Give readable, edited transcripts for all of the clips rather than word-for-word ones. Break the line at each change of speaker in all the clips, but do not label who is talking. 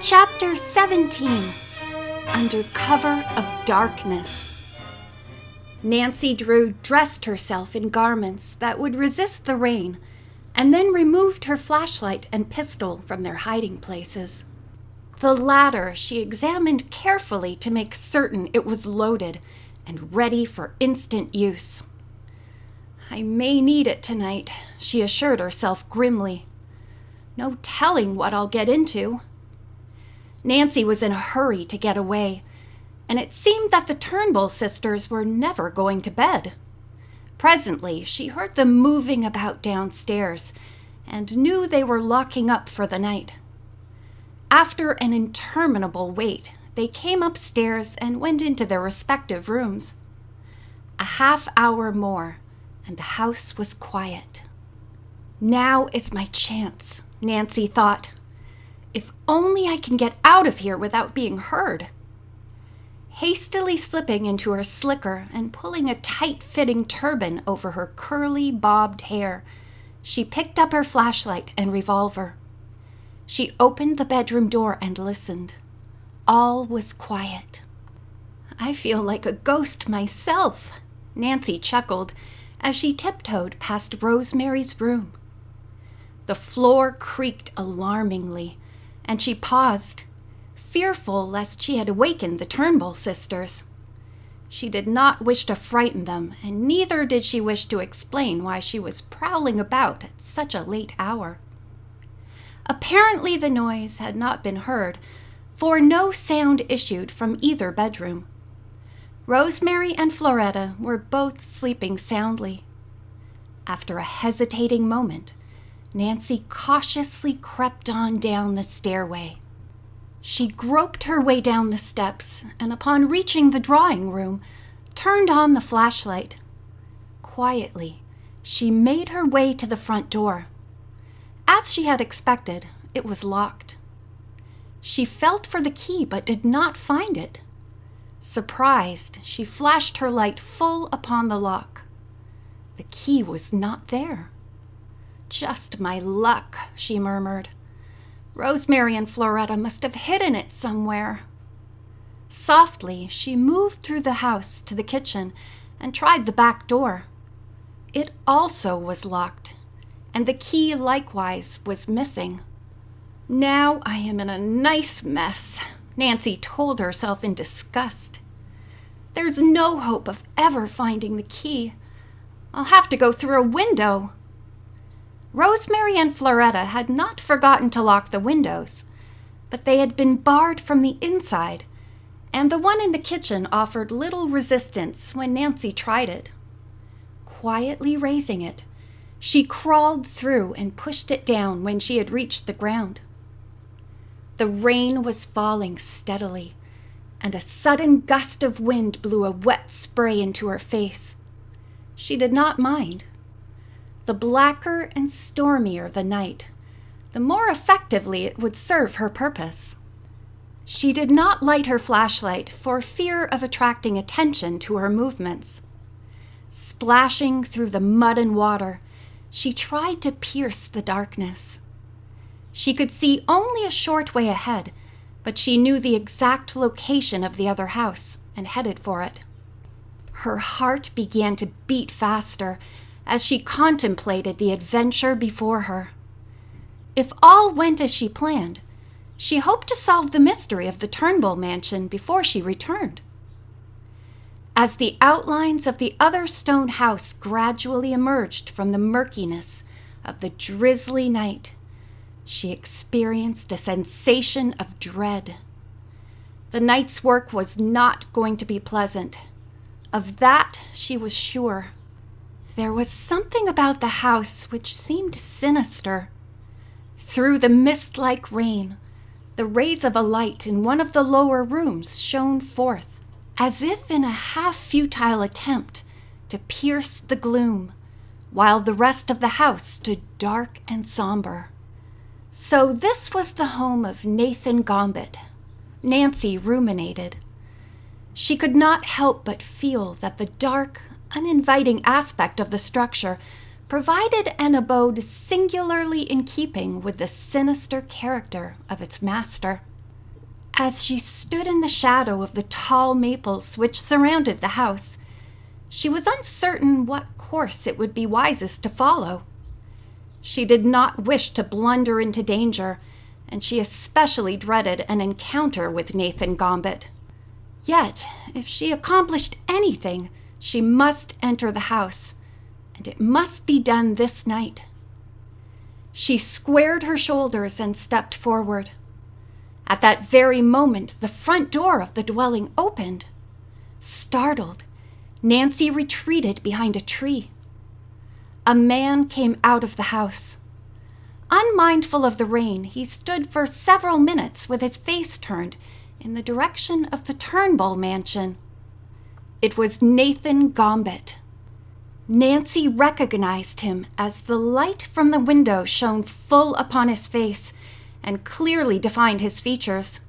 Chapter 17, Under Cover of Darkness. Nancy Drew dressed herself in garments that would resist the rain, and then removed her flashlight and pistol from their hiding places. The latter she examined carefully to make certain it was loaded and ready for instant use. "I may need it tonight," she assured herself grimly. "No telling what I'll get into." Nancy was in a hurry to get away, and it seemed that the Turnbull sisters were never going to bed. Presently, she heard them moving about downstairs and knew they were locking up for the night. After an interminable wait, they came upstairs and went into their respective rooms. A half hour more, and the house was quiet. "Now is my chance," Nancy thought. "If only I can get out of here without being heard." Hastily slipping into her slicker and pulling a tight-fitting turban over her curly, bobbed hair, she picked up her flashlight and revolver. She opened the bedroom door and listened. All was quiet. "I feel like a ghost myself," Nancy chuckled as she tiptoed past Rosemary's room. The floor creaked alarmingly, and she paused, fearful lest she had awakened the Turnbull sisters. She did not wish to frighten them, and neither did she wish to explain why she was prowling about at such a late hour. Apparently the noise had not been heard, for no sound issued from either bedroom. Rosemary and Florette were both sleeping soundly. After a hesitating moment, Nancy cautiously crept on down the stairway. She groped her way down the steps, and upon reaching the drawing room, turned on the flashlight. Quietly, she made her way to the front door. As she had expected, it was locked. She felt for the key but did not find it. Surprised, she flashed her light full upon the lock. The key was not there. "Just my luck," she murmured. "Rosemary and Florette must have hidden it somewhere." Softly, she moved through the house to the kitchen and tried the back door. It also was locked, and the key likewise was missing. "Now I am in a nice mess," Nancy told herself in disgust. "There's no hope of ever finding the key. I'll have to go through a window." Rosemary and Florette had not forgotten to lock the windows, but they had been barred from the inside, and the one in the kitchen offered little resistance when Nancy tried it. Quietly raising it, she crawled through and pushed it down when she had reached the ground. The rain was falling steadily, and a sudden gust of wind blew a wet spray into her face. She did not mind. The blacker and stormier the night, the more effectively it would serve her purpose. She did not light her flashlight for fear of attracting attention to her movements. Splashing through the mud and water, she tried to pierce the darkness. She could see only a short way ahead, but she knew the exact location of the other house and headed for it. Her heart began to beat faster as she contemplated the adventure before her. If all went as she planned, she hoped to solve the mystery of the Turnbull mansion before she returned. As the outlines of the other stone house gradually emerged from the murkiness of the drizzly night, she experienced a sensation of dread. The night's work was not going to be pleasant. Of that she was sure. There was something about the house which seemed sinister. Through the mist-like rain, the rays of a light in one of the lower rooms shone forth, as if in a half-futile attempt to pierce the gloom, while the rest of the house stood dark and somber. So this was the home of Nathan Gombet, Nancy ruminated. She could not help but feel that the dark, uninviting aspect of the structure provided an abode singularly in keeping with the sinister character of its master. As she stood in the shadow of the tall maples which surrounded the house, she was uncertain what course it would be wisest to follow. She did not wish to blunder into danger, and she especially dreaded an encounter with Nathan Gombet. Yet, if she accomplished anything, she must enter the house, and it must be done this night. She squared her shoulders and stepped forward. At that very moment, the front door of the dwelling opened. Startled, Nancy retreated behind a tree. A man came out of the house. Unmindful of the rain, he stood for several minutes with his face turned in the direction of the Turnbull mansion. It was Nathan Gombet. Nancy recognized him as the light from the window shone full upon his face and clearly defined his features.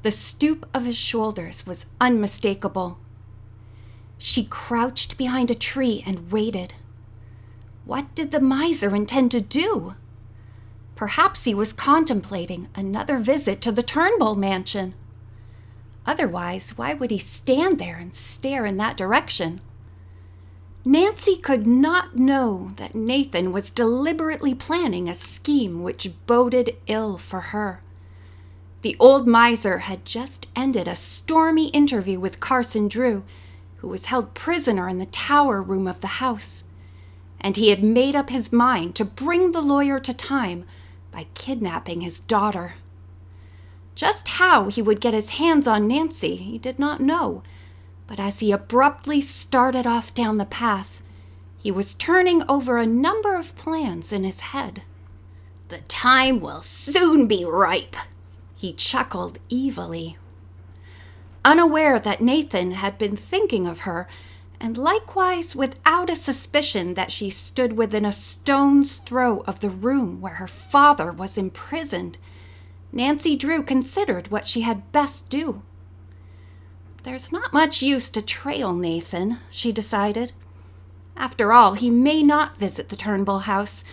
The stoop of his shoulders was unmistakable. She crouched behind a tree and waited. What did the miser intend to do? Perhaps he was contemplating another visit to the Turnbull mansion. Otherwise, why would he stand there and stare in that direction? Nancy could not know that Nathan was deliberately planning a scheme which boded ill for her. The old miser had just ended a stormy interview with Carson Drew, who was held prisoner in the tower room of the house, and he had made up his mind to bring the lawyer to time by kidnapping his daughter. Just how he would get his hands on Nancy, he did not know, but as he abruptly started off down the path, he was turning over a number of plans in his head. "The time will soon be ripe," he chuckled evilly. Unaware that Nathan had been thinking of her, and likewise without a suspicion that she stood within a stone's throw of the room where her father was imprisoned, Nancy Drew considered what she had best do. There's not much use to trail Nathan, she decided. After all, he may not visit the Turnbull house,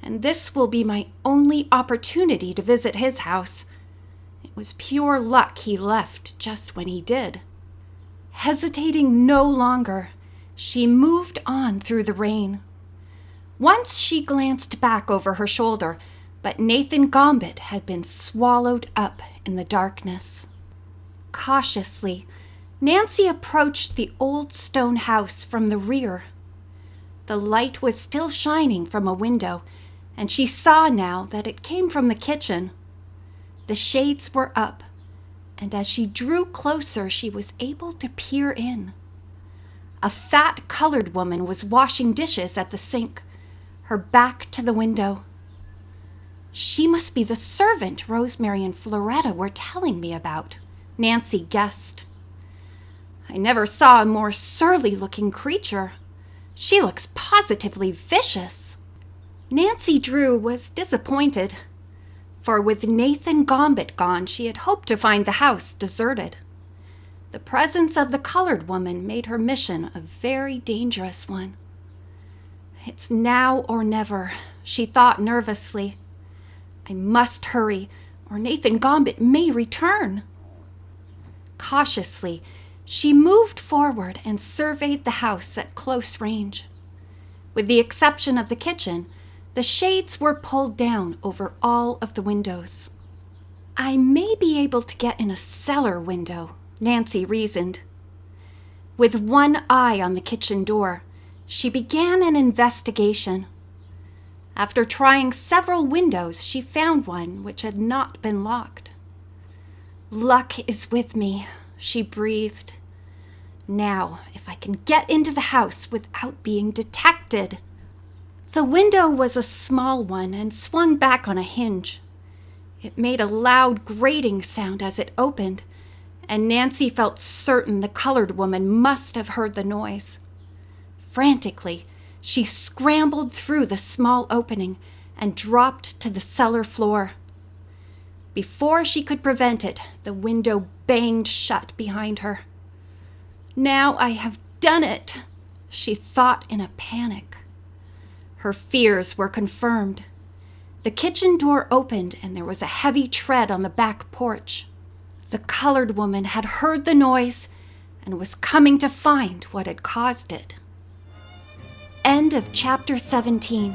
and this will be my only opportunity to visit his house. It was pure luck he left just when he did. Hesitating no longer, she moved on through the rain. Once she glanced back over her shoulder, but Nathan Gombet had been swallowed up in the darkness. Cautiously, Nancy approached the old stone house from the rear. The light was still shining from a window, and she saw now that it came from the kitchen. The shades were up, and as she drew closer, she was able to peer in. A fat colored woman was washing dishes at the sink, her back to the window. She must be the servant Rosemary and Florette were telling me about, Nancy guessed. I never saw a more surly-looking creature. She looks positively vicious. Nancy Drew was disappointed, for with Nathan Gombet gone, she had hoped to find the house deserted. The presence of the colored woman made her mission a very dangerous one. It's now or never, she thought nervously. I must hurry, or Nathan Gombet may return. Cautiously, she moved forward and surveyed the house at close range. With the exception of the kitchen, the shades were pulled down over all of the windows. I may be able to get in a cellar window, Nancy reasoned. With one eye on the kitchen door, she began an investigation. After trying several windows, she found one which had not been locked. Luck is with me, she breathed. Now, if I can get into the house without being detected. The window was a small one and swung back on a hinge. It made a loud grating sound as it opened, and Nancy felt certain the colored woman must have heard the noise. Frantically, she scrambled through the small opening and dropped to the cellar floor. Before she could prevent it, the window banged shut behind her. Now I have done it, she thought in a panic. Her fears were confirmed. The kitchen door opened and there was a heavy tread on the back porch. The colored woman had heard the noise and was coming to find what had caused it. End of chapter 17.